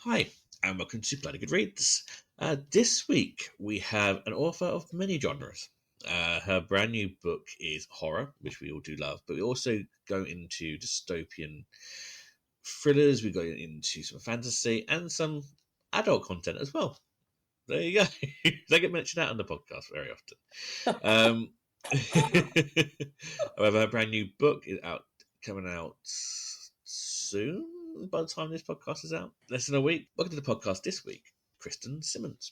Hi, and welcome to Bloody Good Reads. This week we have an author of many genres. Her brand new book is horror, which we all do love, but we also go into dystopian thrillers, we go into some fantasy and some adult content as well. There you go. They get mentioned out on the podcast very often. However, her brand new book is coming out soon by the time this podcast is out. Less than a week. Welcome to the podcast this week, Kristen Simmons.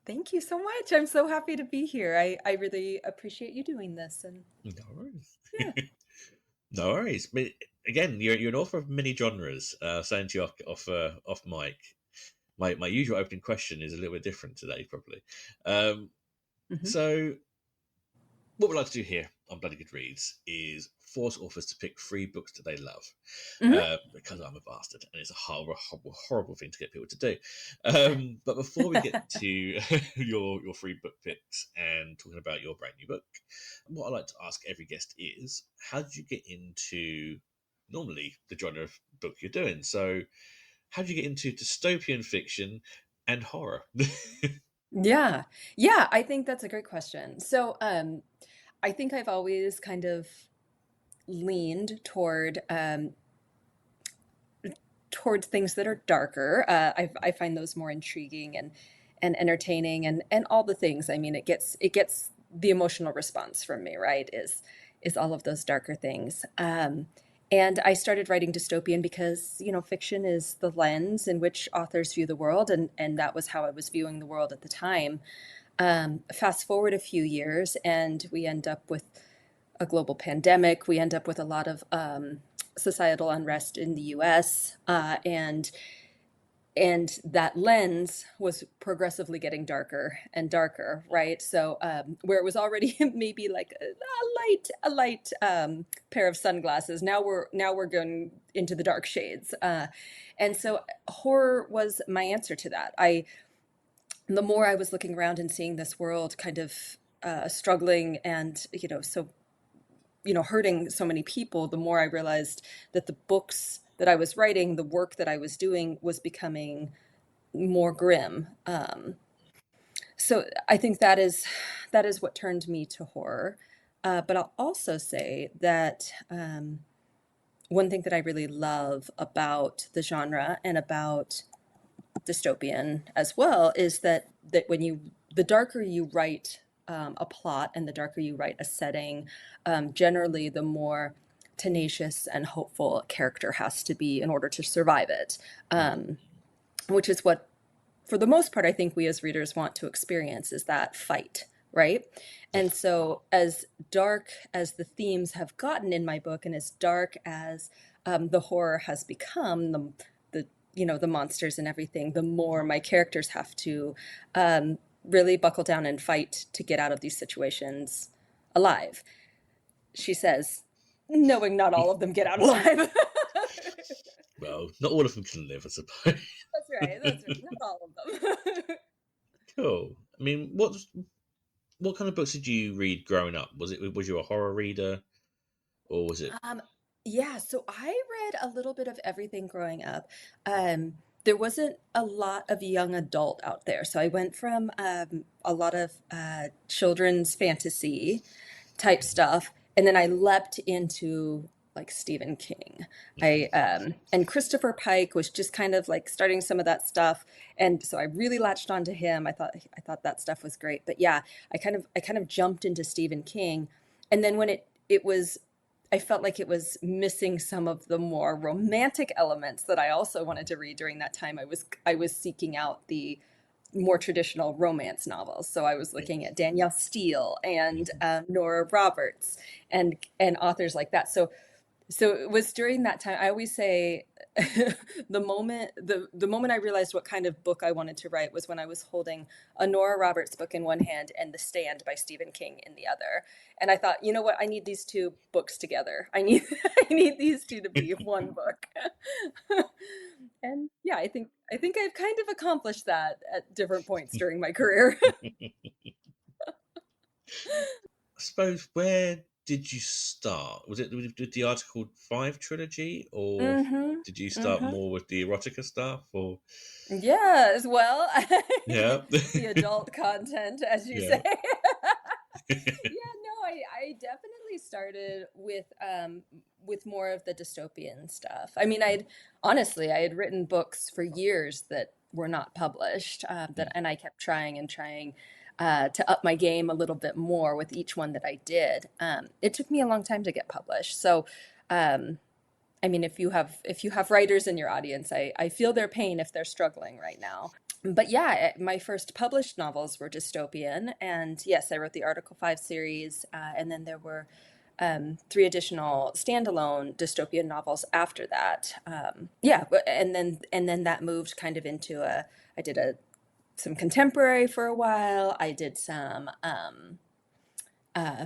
Thank you so much. I'm so happy to be here. I really appreciate you doing this. And No worries. yeah. No worries. But again, you're an author of many genres. Saying to you off mic, my usual opening question is a little bit different today, probably. So, what we'd like to do here on Bloody Good Reads is force authors to pick 3 books that they love, because I'm a bastard and it's a horrible, horrible, horrible thing to get people to do. But before we get to your 3 book picks and talking about your brand new book, what I like to ask every guest is, how did you get into normally the genre of book you're doing? So, how did you get into dystopian fiction and horror? Yeah. I think that's a great question. So, I think I've always kind of leaned towards things that are darker. I find those more intriguing and entertaining and all the things. I mean, it gets the emotional response from me, right? Is all of those darker things. And I started writing dystopian because, fiction is the lens in which authors view the world, and that was how I was viewing the world at the time. Fast forward a few years, and we end up with a global pandemic. We end up with a lot of societal unrest in the U.S. And that lens was progressively getting darker and darker, right? So where it was already maybe like a light pair of sunglasses, now we're going into the dark shades, and so horror was my answer to that. The more I was looking around and seeing this world kind of struggling and hurting so many people, the more I realized that the books that I was writing, the work that I was doing, was becoming more grim. So I think that is what turned me to horror. But I'll also say that one thing that I really love about the genre and about dystopian as well is that the darker you write a plot and the darker you write a setting, generally the more tenacious and hopeful a character has to be in order to survive it, which is what, for the most part, I think we as readers want to experience, is that fight, right? And so as dark as the themes have gotten in my book, and as dark as the horror has become, the monsters and everything, the more my characters have to really buckle down and fight to get out of these situations alive. She says, knowing not all of them get out alive. Well, not all of them can live, I suppose. That's right. Not all of them. Cool. I mean, what kind of books did you read growing up? Was you a horror reader, or was it? Yeah, so I read a little bit of everything growing up. There wasn't a lot of young adult out there, so I went from a lot of children's fantasy type stuff, and then I leapt into like Stephen King. And Christopher Pike was just kind of like starting some of that stuff, and so I really latched onto him. I thought that stuff was great. But yeah, I kind of jumped into Stephen King, and then when it was, I felt like it was missing some of the more romantic elements that I also wanted to read during that time. I was seeking out the more traditional romance novels. So I was looking at Danielle Steele and Nora Roberts and authors like that. So it was during that time. I always say the moment I realized what kind of book I wanted to write was when I was holding a Nora Roberts book in one hand and The Stand by Stephen King in the other. And I thought, you know what? I need these 2 books together. I need these 2 to be one book. And yeah, I think I've kind of accomplished that at different points during my career. I suppose, where did you start? Was it with the Article 5 trilogy, or Mm-hmm. did you start Mm-hmm. more with the erotica stuff? Or Yeah, as well. yeah, The adult content, as you yeah, say. Yeah, no, I definitely started with more of the dystopian stuff. I mean, I had written books for years that were not published, and I kept trying and trying to up my game a little bit more with each one that I did. It took me a long time to get published. So, um, I mean, if you have writers in your audience, I feel their pain if they're struggling right now. But yeah, my first published novels were dystopian, and yes, I wrote the Article 5 series, and then there were three additional standalone dystopian novels after that. Yeah, and then that moved kind of into a. I did some contemporary for a while. I did some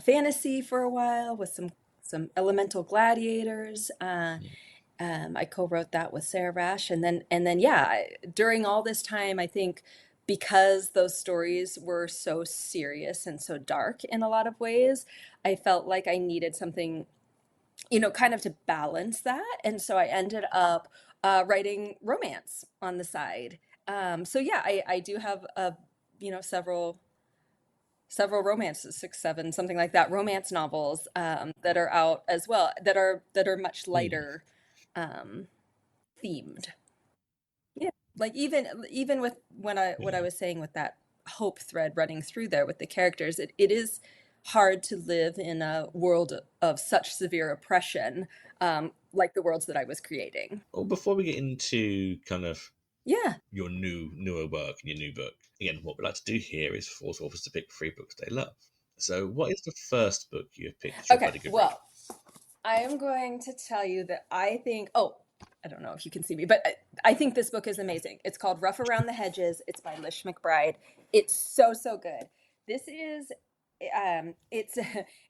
fantasy for a while with some elemental gladiators. I co-wrote that with Sarah Rash, and then yeah, during all this time, I think because those stories were so serious and so dark in a lot of ways, I felt like I needed something, kind of to balance that, and so I ended up writing romance on the side. So yeah, I do have several romances, six, seven, something like that, romance novels that are out as well that are much mm, lighter um, themed. Yeah, like even with what I yeah. was saying with that hope thread running through there with the characters, it is hard to live in a world of such severe oppression, like the worlds that I was creating. Well, before we get into kind of Yeah. your newer work and your new book, again, what we like to do here is force authors to pick three books they love. So, what is the first book you have picked that you're a Okay. bloody good read? Well, I am going to tell you that I think. Oh, I don't know if you can see me, but I think this book is amazing. It's called Rough Around the Hedges. It's by Lish McBride. It's so good. This is it's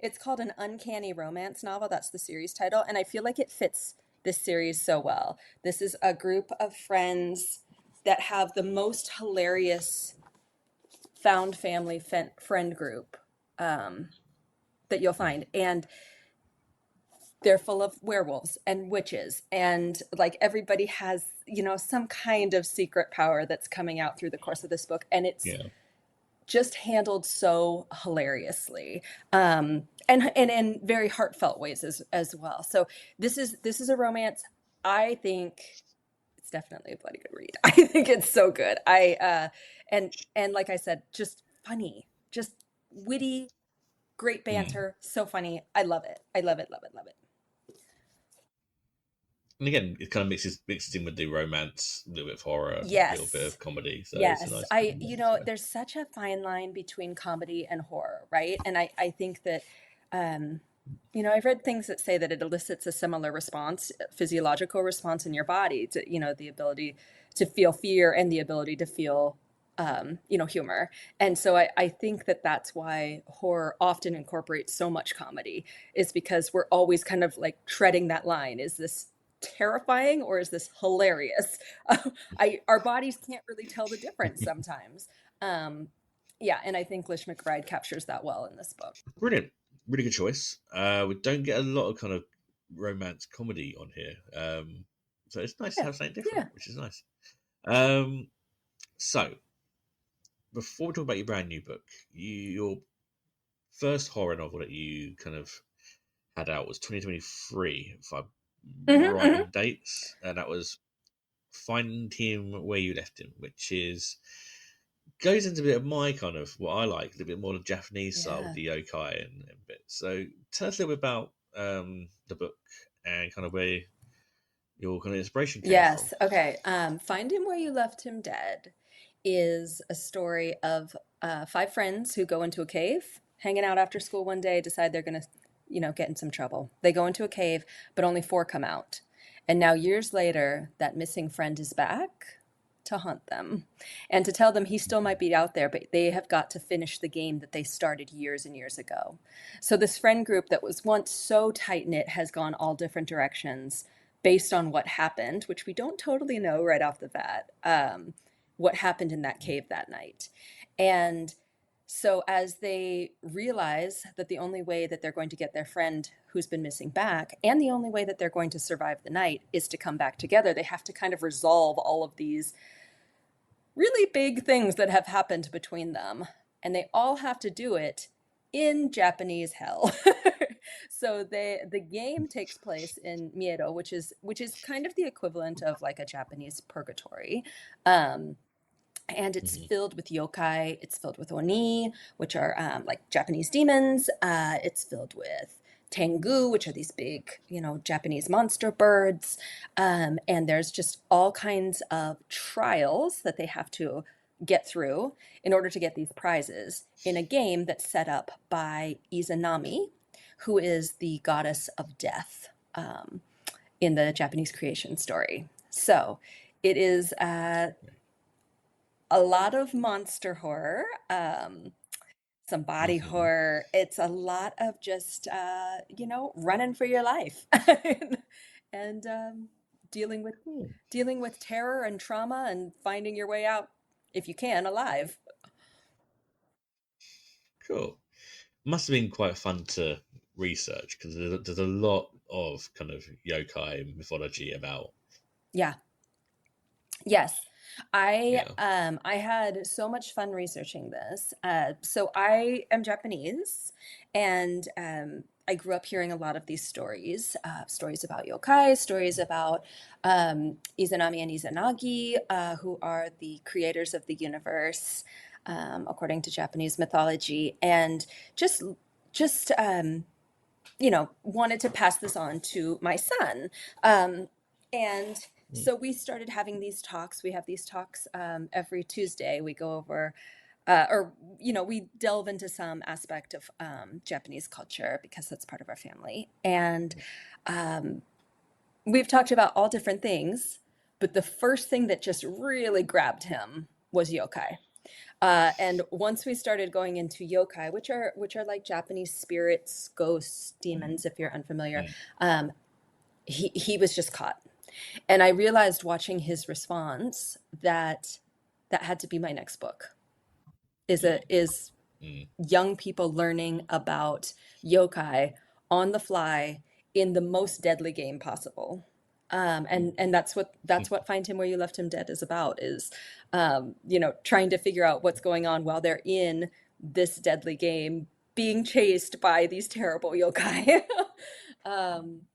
it's called an uncanny romance novel. That's the series title, and I feel like it fits this series so well. This is a group of friends that have the most hilarious found family friend group um, that you'll find, and they're full of werewolves and witches, and like everybody has some kind of secret power that's coming out through the course of this book, and it's Yeah. just handled so hilariously, and in very heartfelt ways as well. So this is a romance. I think it's definitely a bloody good read. I think it's so good. And like I said, just funny, just witty, great Mm. banter, so funny. I love it. I love it, love it, love it. And again, it kind of mixes in with the romance, a little bit of horror, a little bit Yes. of comedy. So it's a Yes. nice blend. So There's such a fine line between comedy and horror, right? And I think that, um, I've read things that say that it elicits a similar response, physiological response in your body to, the ability to feel fear and the ability to feel, humor. And so I think that that's why horror often incorporates so much comedy, is because we're always kind of like treading that line. Is this terrifying or is this hilarious? Our bodies can't really tell the difference sometimes. Um, yeah, and I think Lish McBride captures that well in this book. brilliant, really good choice. We don't get a lot of kind of romance comedy on here, so it's nice to Yeah, have something different, yeah. which is nice. Um, so before we talk about your brand new book, your first horror novel that you kind of had out was 2023, if I'm Hmm, right hmm. on dates, and that was Find Him Where You Left Him, which is goes into a bit of my kind of what I like, a little bit more of the Japanese style with Yeah. the yokai and bits. So tell us a little bit about the book and kind of where your kind of inspiration came from. Yes. Okay. Find Him Where You Left Him Dead is a story of five friends who go into a cave, hanging out after school one day, decide they're going to, get in some trouble. They go into a cave, but only four come out. And now, years later, that missing friend is back to hunt them and to tell them he still might be out there, but they have got to finish the game that they started years and years ago. So, this friend group that was once so tight knit has gone all different directions based on what happened, which we don't totally know right off the bat, what happened in that cave that night. And So as they realize that the only way that they're going to get their friend who's been missing back, and the only way that they're going to survive the night, is to come back together, they have to kind of resolve all of these really big things that have happened between them. And they all have to do it in Japanese hell. So the game takes place in Miedo, which is kind of the equivalent of like a Japanese purgatory. Um, and it's Mhm. filled with yokai. It's filled with oni, which are like Japanese demons. It's filled with tengu, which are these big, Japanese monster birds. And there's just all kinds of trials that they have to get through in order to get these prizes in a game that's set up by Izanami, who is the goddess of death in the Japanese creation story. So it is a lot of monster horror, some body Mhm. horror. It's a lot of just, running for your life and dealing with Cool. dealing with terror and trauma and finding your way out, if you can, alive. Cool. Must have been quite fun to research because there's a lot of kind of yokai mythology about. Yeah. Yes. I Yeah. I had so much fun researching this. So I am Japanese, and I grew up hearing a lot of these stories, stories about yokai, stories about Izanami and Izanagi, who are the creators of the universe, according to Japanese mythology, and just just wanted to pass this on to my son. And Mm. so we started having these talks. We have these talks every Tuesday. We go over, or, we delve into some aspect of Japanese culture because that's part of our family. And um, we've talked about all different things, but the first thing that just really grabbed him was yokai. And once we started going into yokai, which are like Japanese spirits, ghosts, demons, if you're unfamiliar, Mm. um, he was just caught. And I realized watching his response that that had to be my next book. Is Mm. young people learning about yokai on the fly in the most deadly game possible. And that's what Find Him Where You Left Him Dead is about, is trying to figure out what's going on while they're in this deadly game being chased by these terrible yokai. um,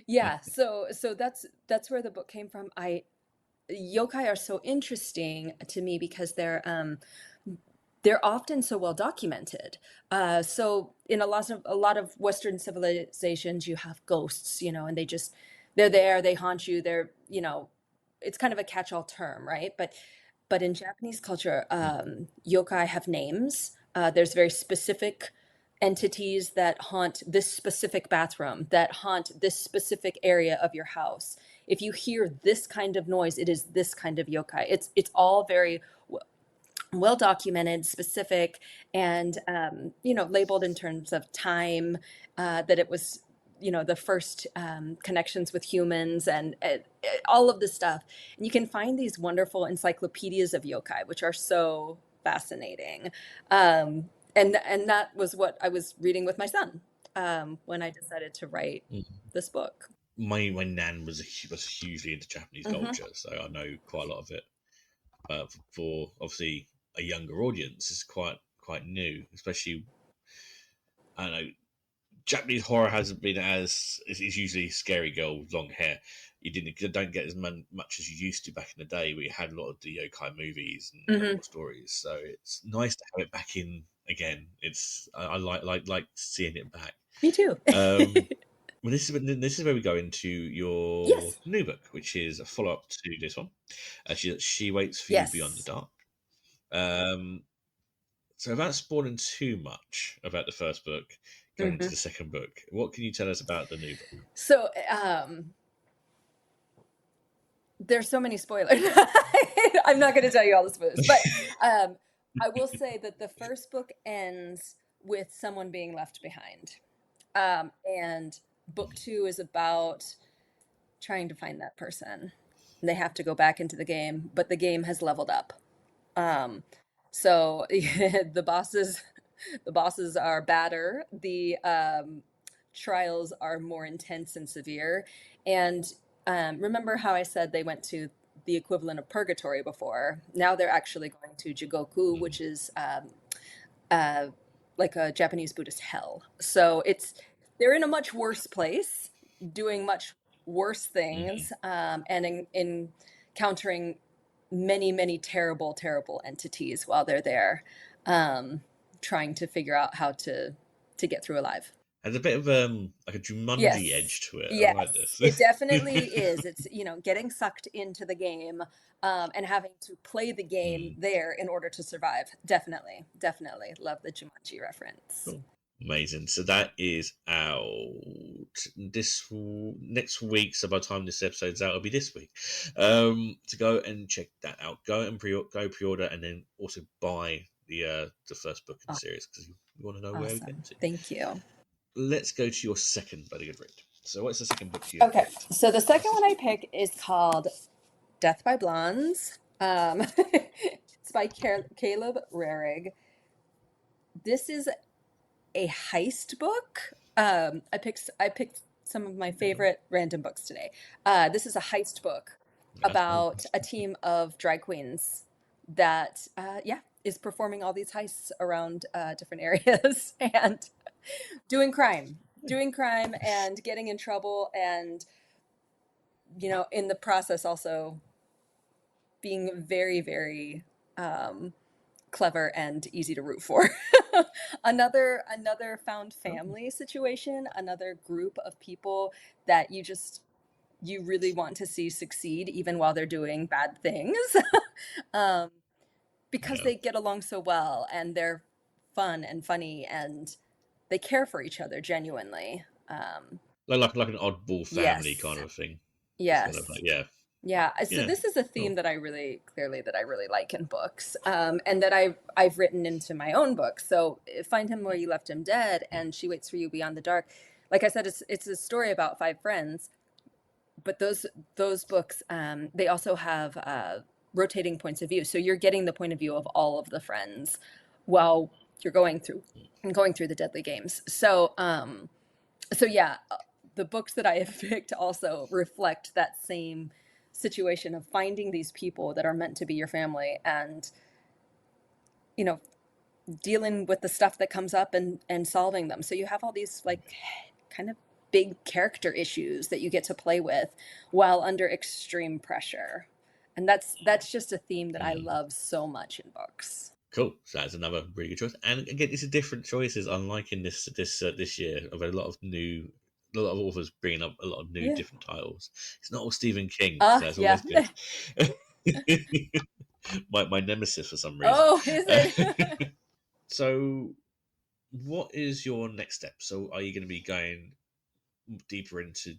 yeah, so that's where the book came from. I Yokai are so interesting to me because they're often so well documented. So in a lot of Western civilizations, you have ghosts, and they're there, they haunt you. It's kind of a catch-all term, right? But in Japanese culture, yokai have names. There's very specific entities that haunt this specific bathroom, that haunt this specific area of your house. If you hear this kind of noise, it is this kind of yokai. It's all very well documented, specific, and labeled in terms of time, that it was the first connections with humans, and all of this stuff. And you can find these wonderful encyclopedias of yokai, which are so fascinating. And that was what I was reading with my son when I decided to write Mm. this book. My nan was hugely into Japanese Hmm. culture, so I know quite a lot of it. But for obviously a younger audience, it's quite new, especially I don't know. Japanese horror hasn't been as it's usually scary girl with long hair. You don't get as much as you used to back in the day, where you had a lot of the yokai movies and Hmm. more stories. So it's nice to have it back in again. I like seeing it back. Me too. Um, well, this is where we go into your Yes. new book, which is a follow up to this one. She waits for you beyond the Yes. dark. Um, so without spoiling too much about the first book, going into Hmm. the second book, what can you tell us about the new book? So there's so many spoilers. I'm not going to tell you all the spoilers, but um, I will say that the first book ends with someone being left behind, and book two is about trying to find that person. They have to go back into the game, but the game has leveled up. Um, So the bosses are badder. The trials are more intense and severe. And remember how I said they went to the equivalent of purgatory before? Now they're actually going to Jigoku, which is uh, like a Japanese Buddhist hell. So they're in a much worse place, doing much worse Mm-hmm. things, and encountering many, many terrible, terrible entities while they're there, um, trying to figure out how to get through alive. Has a bit of like a Jumanji Yes. edge to it. I like Yes, this. it definitely is. It's, getting sucked into the game, and having to play the game Mm, there in order to survive. Definitely, definitely love the Jumanji reference. cool. Amazing. So that is out this next week. So by the time this episode's out, it'll be this week. To go and check that out. Go and pre-order, and then also buy the first book in the Oh, series because you want to know where we get awesome. to. Thank you. Let's go to your second bloody good read. So what's the second book you have Okay, picked? so the second one I pick is called Death by Blondes. It's by Caleb Rarig. This is a heist book. I picked some of my favorite random books today. This is a heist book That's fun. about a team of drag queens that yeah, is performing all these heists around different areas and doing crime and getting in trouble, and in the process also being very, very clever and easy to root for. Another found Oh, family situation, another group of people that you really want to see succeed even while they're doing bad things. um, because yeah. they get along so well and they're fun and funny and they care for each other genuinely. Like an oddball family kind Yes. of a thing. It's kind of Yes. like yeah, Yeah, so yeah. this is a theme Cool. that I really like in books, and that I've written into my own book. So Find Him Where You Left Him Dead and She Waits for You Beyond the Dark. Like I said, it's a story about five friends, but those books, they also have rotating points of view. So you're getting the point of view of all of the friends while you're going through the deadly games. So yeah, the books that I have picked also reflect that same situation of finding these people that are meant to be your family and you know dealing with the stuff that comes up and solving them. So you have all these like kind of big character issues that you get to play with while under extreme pressure. And that's just a theme that I Mm. love so much in books. Cool. So that's another really good choice. And again, these are different choices. I'm liking this year. I've had a lot of authors bringing up a lot of new Yeah. different titles. It's not all Stephen King, so it's Yeah. always good. My nemesis for some reason. Oh, is it? So, what is your next step? So, are you going to be going deeper into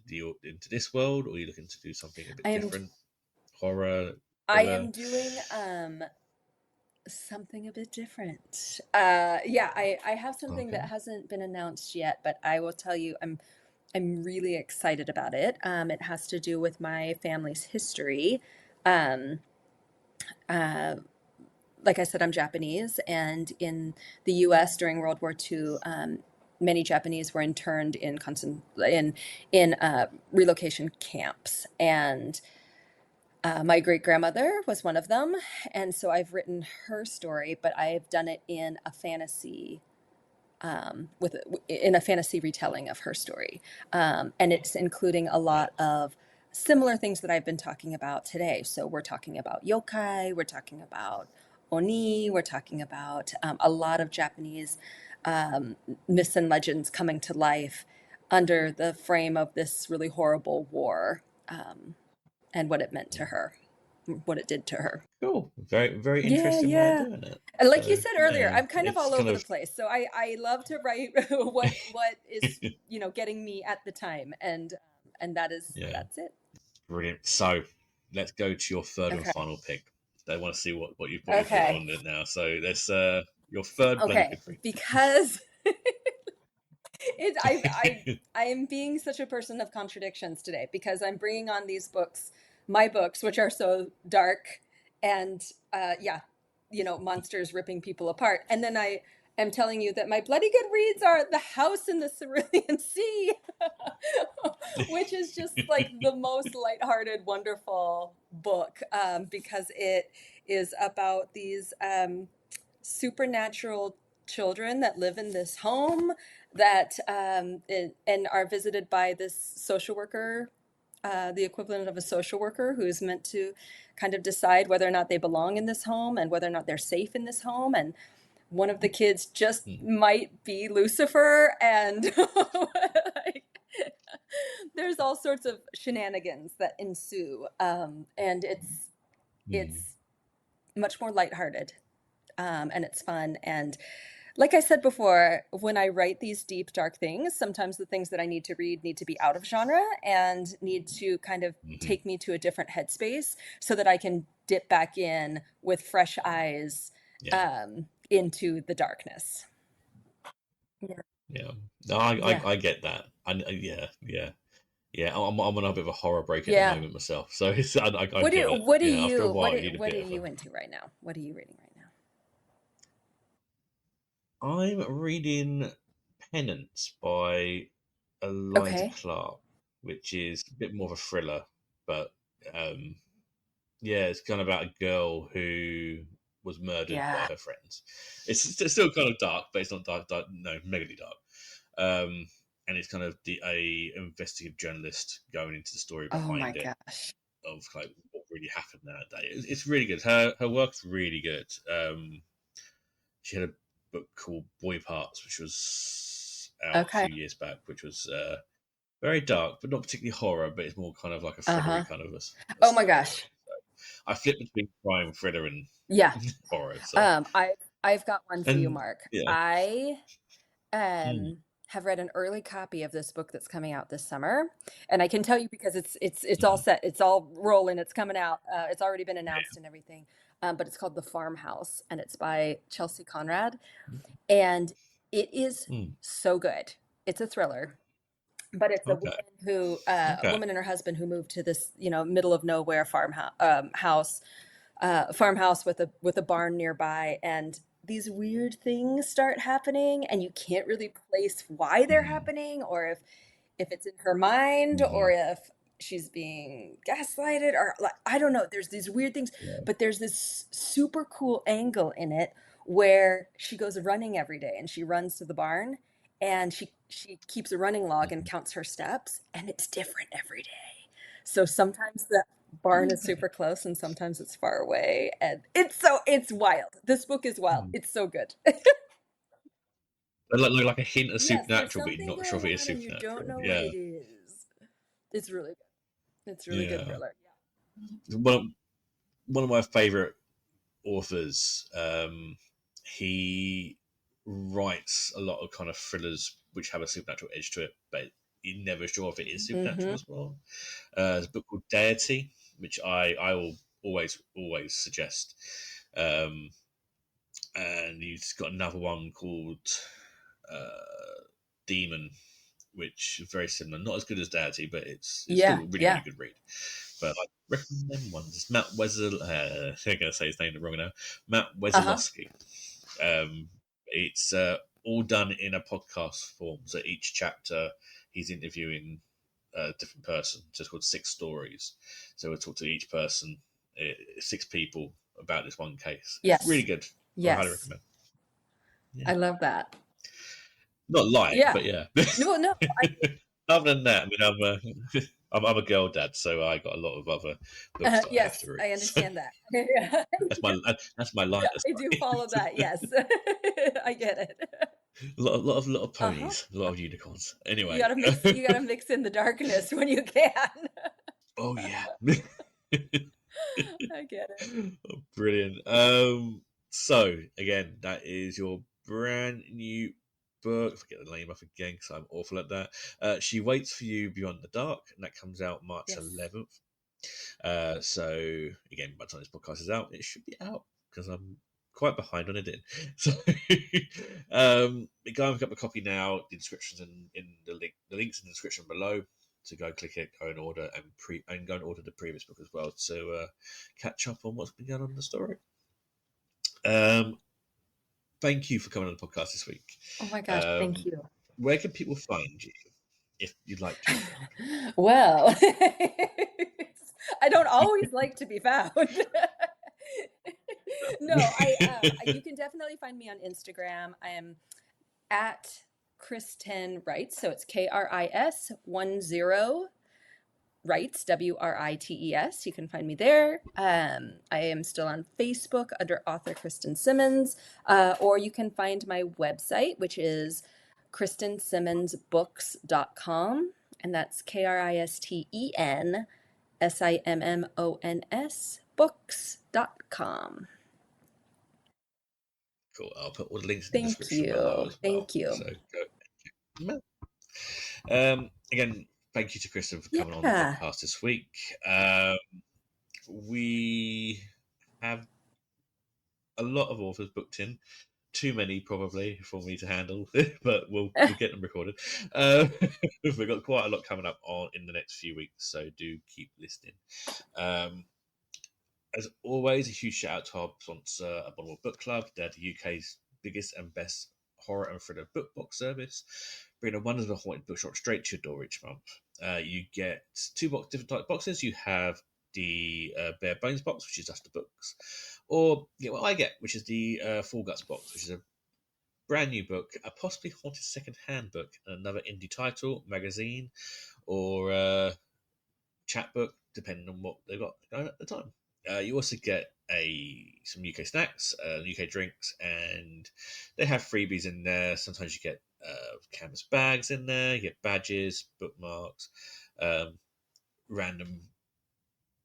this world, or are you looking to do something a bit I am different? Horror, I thriller? am doing something a bit different. Yeah, I have something Okay. that hasn't been announced yet, but I will tell you, I'm really excited about it. It has to do with my family's history. Um, uh, like I said, I'm Japanese, and in the U.S. during World War II, many Japanese were interned in relocation camps, and my great grandmother was one of them, and so I've written her story, but I've done it in a fantasy with in a fantasy retelling of her story, and it's including a Yeah. lot of similar things that I've been talking about today. So we're talking about yokai, we're talking about oni, we're talking about a lot of Japanese um, myths and legends coming to life under the frame of this really horrible war, and what it meant to her, what it did to her. Cool. Very, very Yeah, interesting way of yeah. doing it. And like you So said earlier, yeah, I'm kind of it's all kind over the of place. So I love to write what is, getting me at the time, and yeah, that's it. brilliant. So let's go to your third and Okay. final pick. They want to see what you've written Okay. on it now. So let's your third bloody Okay. good read. Because I am being such a person of contradictions today because I'm bringing on these books, my books, which are so dark and yeah, monsters ripping people apart. And then I am telling you that my bloody good reads are The House in the Cerulean Sea, which is just like the most lighthearted, wonderful book, because it is about these supernatural children that live in this home that and are visited by this social worker, the equivalent of a social worker, who's meant to kind of decide whether or not they belong in this home and whether or not they're safe in this home. And one of the kids just might be Lucifer, and like, there's all sorts of shenanigans that ensue, and it's much more lighthearted, and it's fun. And like I said before, when I write these deep, dark things, sometimes the things that I need to read need to be out of genre and need to kind of take me to a different headspace so that I can dip back in with fresh eyes into the darkness. Yeah. No, I get that. Yeah. I'm on a bit of a horror break at the moment myself, so I What get it. are After a you while, what you need a what are bit of you into right now? What are you reading right now? I'm reading Penance by Eliza Okay. Clark, which is a bit more of a thriller, but it's kind of about a girl who was murdered by her friends. It's still kind of dark, but it's not dark, no, megally dark. And it's kind of a investigative journalist going into the story behind it, of like what really happened that day. It's really good. Her work's really good. She had a book called Boy Parts, which was out a few years back, which was very dark, but not particularly horror, but it's more kind of like a thrillery kind of a oh my gosh. So I flip between crime, thriller, and horror. So I've got one for you, Mark. Yeah. I have read an early copy of this book that's coming out this summer, and I can tell you because it's all set, it's all rolling, it's coming out, it's already been announced and everything. But it's called The Farmhouse, and it's by Chelsea Conrad, and it is so good. It's a thriller, but it's a woman who a woman and her husband who moved to this middle of nowhere farmhouse with a barn nearby, and these weird things start happening, and you can't really place why they're happening, or if it's in her mind, or if she's being gaslighted, or like, I don't know. There's these weird things, but there's this super cool angle in it where she goes running every day, and she runs to the barn, and she keeps a running log and counts her steps, and it's different every day. So sometimes the barn is super close, and sometimes it's far away, and it's wild. This book is wild. It's so good. like a hint of Yes, there's supernatural, but you're something not sure if going it is on and you supernatural. don't know what it is. It's really good. It's really good thriller. One of my favorite authors. He writes a lot of kind of thrillers which have a supernatural edge to it, but you're never sure if it is supernatural as well. There's a book called Deity, which I will always suggest. And he's got another one called Demon, which is very similar. Not as good as Deity, but it's still a really good read. But I recommend them ones. It's Matt Wesel. I'm going to say his name wrong now. Matt Weselowski. It's all done in a podcast form. So each chapter, he's interviewing a different person. So it's called 6 Stories. So we'll talk to each person, 6 people, about this one case. Yes. It's really good. I highly recommend. I love that. Not light, but yeah. No. Other than that, I mean, I'm a girl dad, so I got a lot of other books that I have to read. I understand that. That's my light. I do follow that. Yes, I get it. A lot of ponies, a lot of unicorns. Anyway, you gotta mix in the darkness when you can. Oh yeah, I get it. Oh, brilliant. So again, that is your brand new book. I forget the name up again because I'm awful at that. She Waits for You Beyond the Dark, and that comes out March 11th. So again, by the time this podcast is out, it should be out because I'm quite behind on it. So go and pick up a copy now. The descriptions in the links in the description below. To go click it, go and order, and go and order the previous book as well to catch up on what's been going on in the story. Thank you for coming on the podcast this week. Oh my gosh, thank you. Where can people find you if you'd like to? Well, I don't always like to be found. No, you can definitely find me on Instagram. I am at Kristen Writes, so it's KRIS10 Writes, WRITES. You can find me there. I am still on Facebook under author Kristen Simmons, or you can find my website, which is KristenSimmonsBooks.com, and that's KristenSimmons books.com. Cool. I'll put all the links in the Thank description you. below as well. Thank you. So again, thank you to Kristen for coming on the Yeah. podcast this week. We have a lot of authors booked in. Too many probably for me to handle, but we'll get them recorded. We've got quite a lot coming up in the next few weeks, so do keep listening. As always, a huge shout out to our sponsor, Abominable Book Club. They're the UK's biggest and best horror and thriller book box service, bringing a wonderful haunted bookshop straight to your door each month. You get two different type boxes. You have the Bare Bones box, which is just the books, or you get what I get, which is the Full Guts box, which is a brand new book, a possibly haunted second-hand book, and another indie title, magazine, or chapbook, depending on what they've got going at the time. You also get some UK snacks, UK drinks, and they have freebies in there. Sometimes you get canvas bags in there, you get badges, bookmarks, random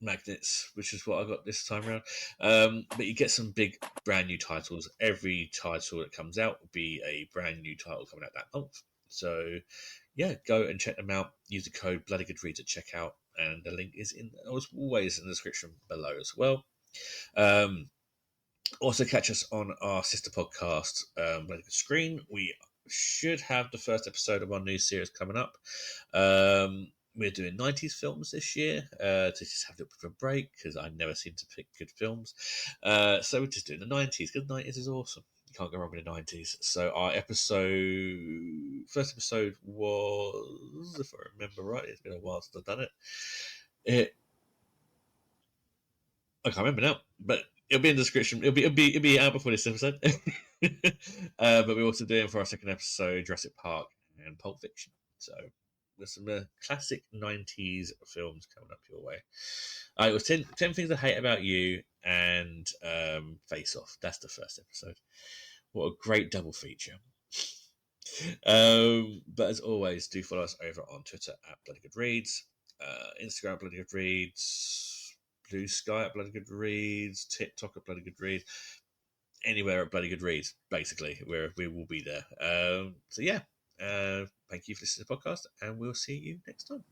magnets, which is what I got this time around. But you get some big brand new titles. Every title that comes out will be a brand new title coming out that month. So yeah, go and check them out. Use the code BloodyGoodReads at checkout, and the link is always in the description below as well. Also catch us on our sister podcast, Bloody Good Screen. We should have the first episode of our new series coming up. We're doing 90s films this year to just have a little bit of a break because I never seem to pick good films. So we're just doing the 90s because the 90s is awesome. You can't go wrong with the 90s. So our first episode was, if I remember right, it's been a while since I've done it. I can't remember now, but it'll be in the description. It'll be out before this episode. But we're also doing for our second episode Jurassic Park and Pulp Fiction. So there's some classic 90s films coming up your way. It was 10 Things I Hate About You and Face Off. That's the first episode. What a great double feature. But as always, do follow us over on Twitter at BloodyGoodReads, Instagram at BloodyGoodReads, Blue Sky at BloodyGoodReads, TikTok at BloodyGoodReads, anywhere at BloodyGoodReads, basically, where we will be there. So yeah, thank you for listening to the podcast, and we'll see you next time.